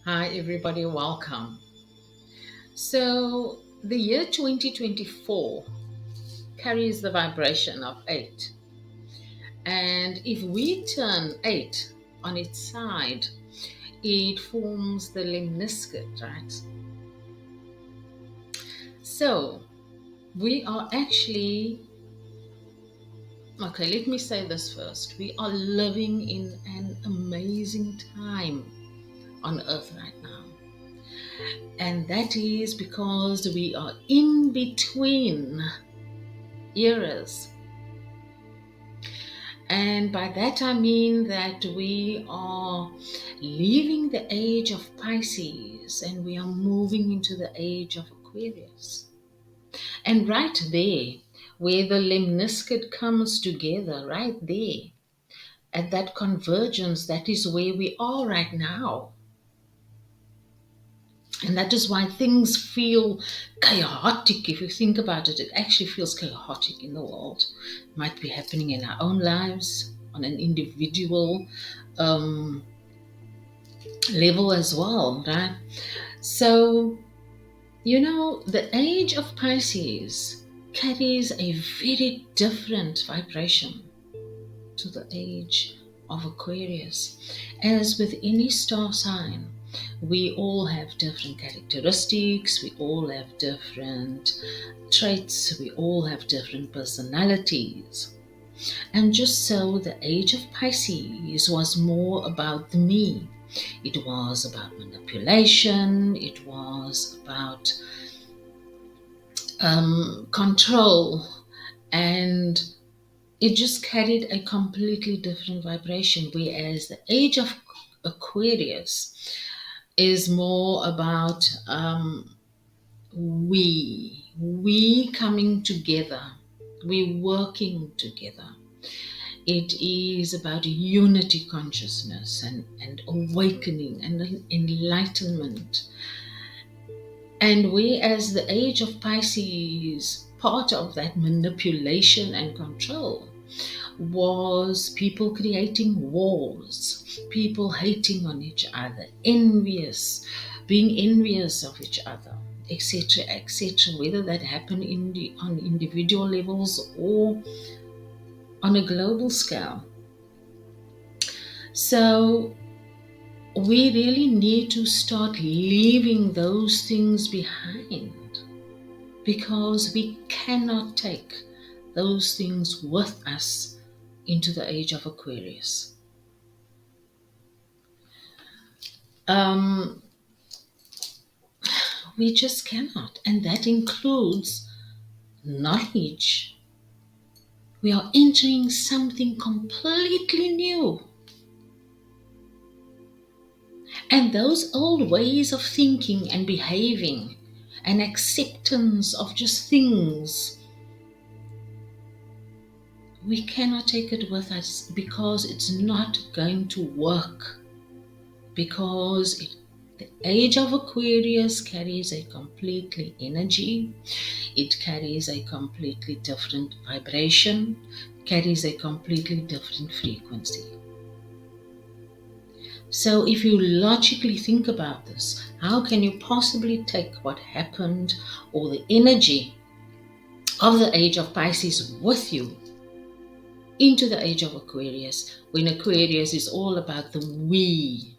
Hi, everybody, welcome. So, the year 2024 carries the vibration of 8. And if we turn 8 on its side, it forms the lemniscate, right? So, we are actually, okay, let me say this first. We are living in an amazing time on earth right now. And that is because we are in between eras. And by that I mean that we are leaving the age of Pisces and we are moving into the age of Aquarius. And right there, where the lemniscate comes together, right there, at that convergence, that is where we are right now. And that is why things feel chaotic. If you think about it, it actually feels chaotic in the world. It might be happening in our own lives, on an individual um, level as well, right? So, the age of Pisces carries a very different vibration to the age of Aquarius. As with any star sign, we all have different characteristics, we all have different traits, we all have different personalities. And just so, the age of Pisces was more about the me. It was about manipulation, it was about control, and it just carried a completely different vibration. Whereas the age of Aquarius is more about we coming together, we working together. It is about unity consciousness and awakening and enlightenment. And we, as the age of Pisces, part of that manipulation and control was people creating wars, people hating on each other, being envious of each other, etc., etc. Whether that happened on individual levels or on a global scale. So we really need to start leaving those things behind, because we cannot take those things with us into the age of Aquarius. Um, we just cannot, and that includes knowledge. We are entering something completely new. And those old ways of thinking and behaving and acceptance of just things, we cannot take it with us, because it's not going to work. Because the age of Aquarius carries a completely energy, it carries a completely different vibration, carries a completely different frequency. So if you logically think about this, how can you possibly take what happened or the energy of the age of Pisces with you into the age of Aquarius, when Aquarius is all about the we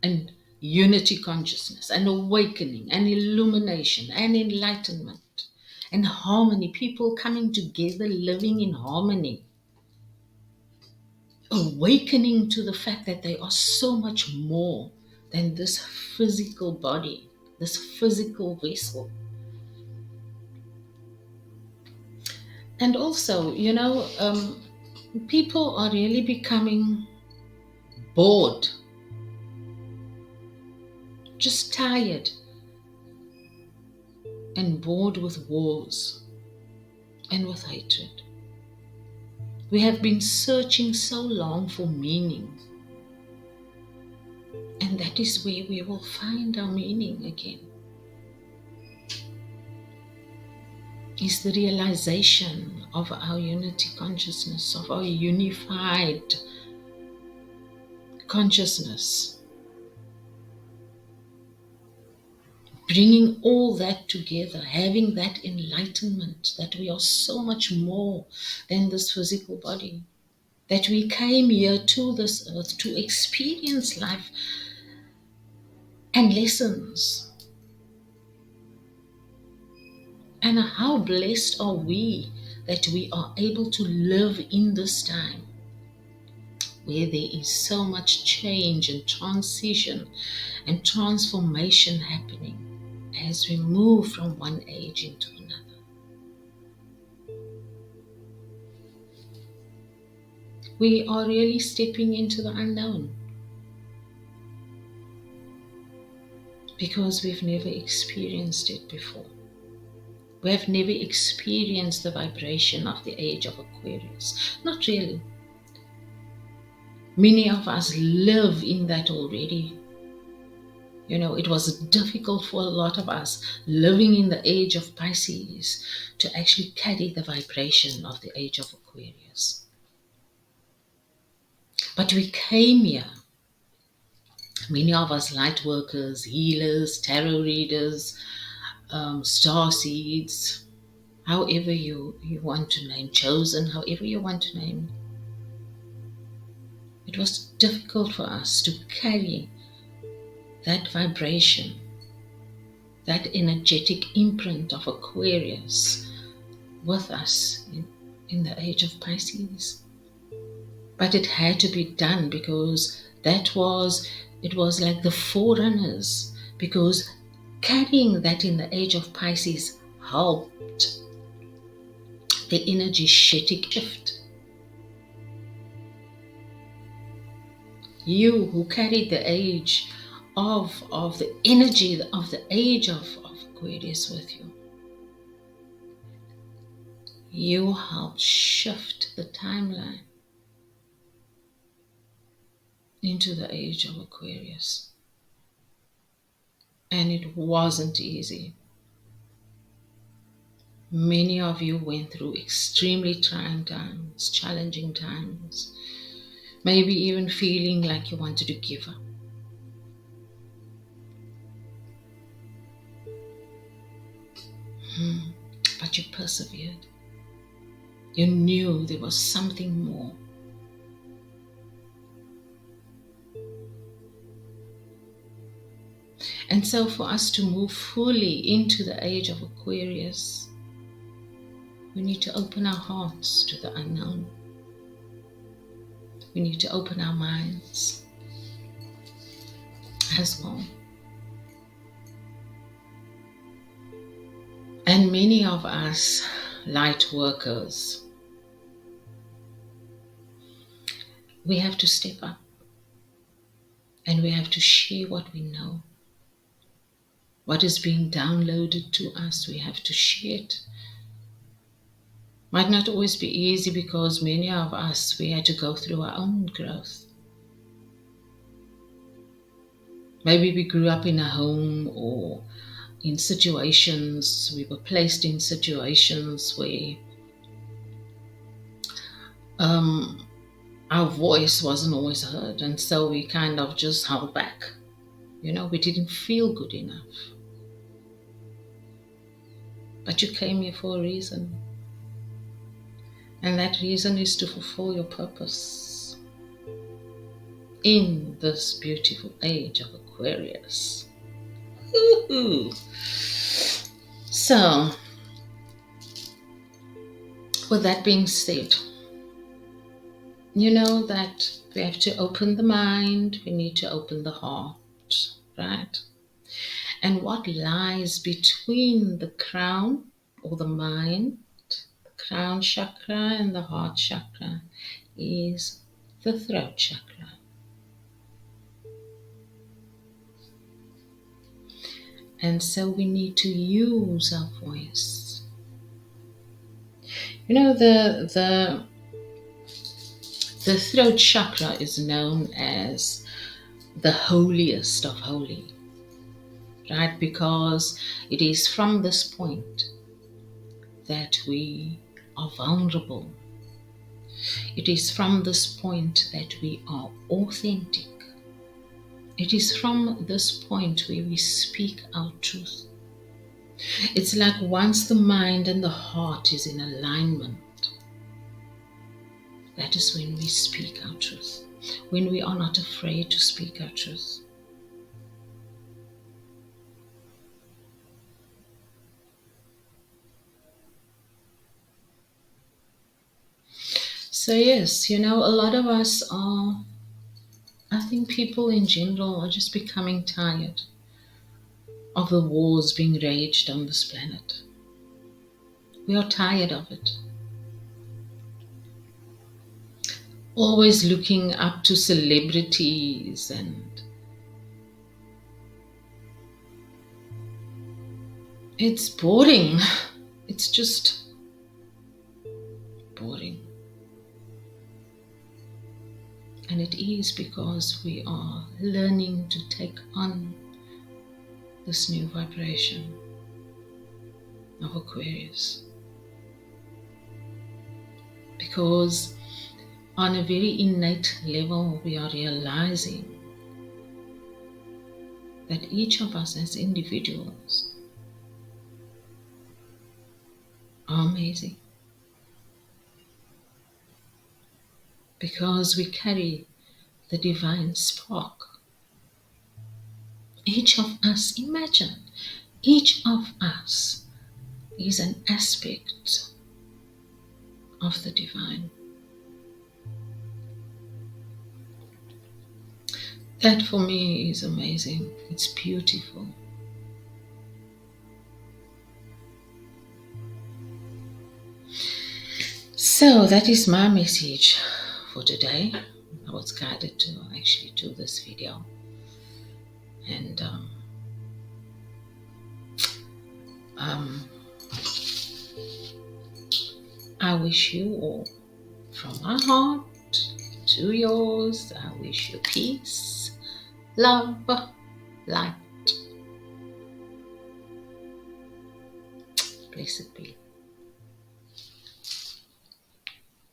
and unity consciousness and awakening and illumination and enlightenment and harmony, people coming together, living in harmony, awakening to the fact that they are so much more than this physical body, this physical vessel. And also, people are really becoming bored, just tired and bored with wars and with hatred. We have been searching so long for meaning, and that is where we will find our meaning again. Is the realization of our unity consciousness, of our unified consciousness. bringing all that together, having that enlightenment that we are so much more than this physical body, that we came here to this earth to experience life and lessons. And how blessed are we that we are able to live in this time where there is so much change and transition and transformation happening as we move from one age into another. We are really stepping into the unknown because we've never experienced it before. We have never experienced the vibration of the age of Aquarius. Not really. Many of us live in that already. It was difficult for a lot of us living in the age of Pisces to actually carry the vibration of the age of Aquarius. But we came here. Many of us light workers, healers, tarot readers, star seeds, however you want to name, chosen, however you want to name. It was difficult for us to carry that vibration, that energetic imprint of Aquarius with us in the age of Pisces. But it had to be done because it was like the forerunners, because carrying that in the age of Pisces helped the energetic shift. You who carried the age of the energy of the age of Aquarius with you, you helped shift the timeline into the age of Aquarius. And it wasn't easy. Many of you went through extremely trying times, challenging times, maybe even feeling like you wanted to give up. But you persevered. You knew there was something more. And so for us to move fully into the age of Aquarius, we need to open our hearts to the unknown. We need to open our minds as well. And many of us light workers, we have to step up and we have to share what we know. What is being downloaded to us, we have to share it. Might not always be easy because many of us, we had to go through our own growth. Maybe we grew up in a home or in situations, we were placed in situations where our voice wasn't always heard, and so we kind of just held back. We didn't feel good enough. But you came here for a reason. And that reason is to fulfill your purpose in this beautiful age of Aquarius. Woo-hoo. So, with that being said, you know that we have to open the mind, we need to open the heart, right? And what lies between the crown or the mind, the crown chakra and the heart chakra is the throat chakra. And so we need to use our voice. The throat chakra is known as the holiest of holy, right? Because it is from this point that we are vulnerable. It is from this point that we are authentic. It is from this point where we speak our truth. It's like once the mind and the heart is in alignment, that is when we speak our truth, when we are not afraid to speak our truth. So yes, a lot of us are, I think people in general are just becoming tired of the wars being raged on this planet. We are tired of it. Always looking up to celebrities, and it's boring. It's just boring. And it is because we are learning to take on this new vibration of Aquarius. Because on a very innate level, we are realizing that each of us as individuals are amazing. Because we carry the divine spark. Each of us, imagine, each of us is an aspect of the divine. That for me is amazing. It's beautiful. So that is my message for today. I was guided to actually do this video. And I wish you all, from my heart to yours, I wish you peace, love, light. Blessed be.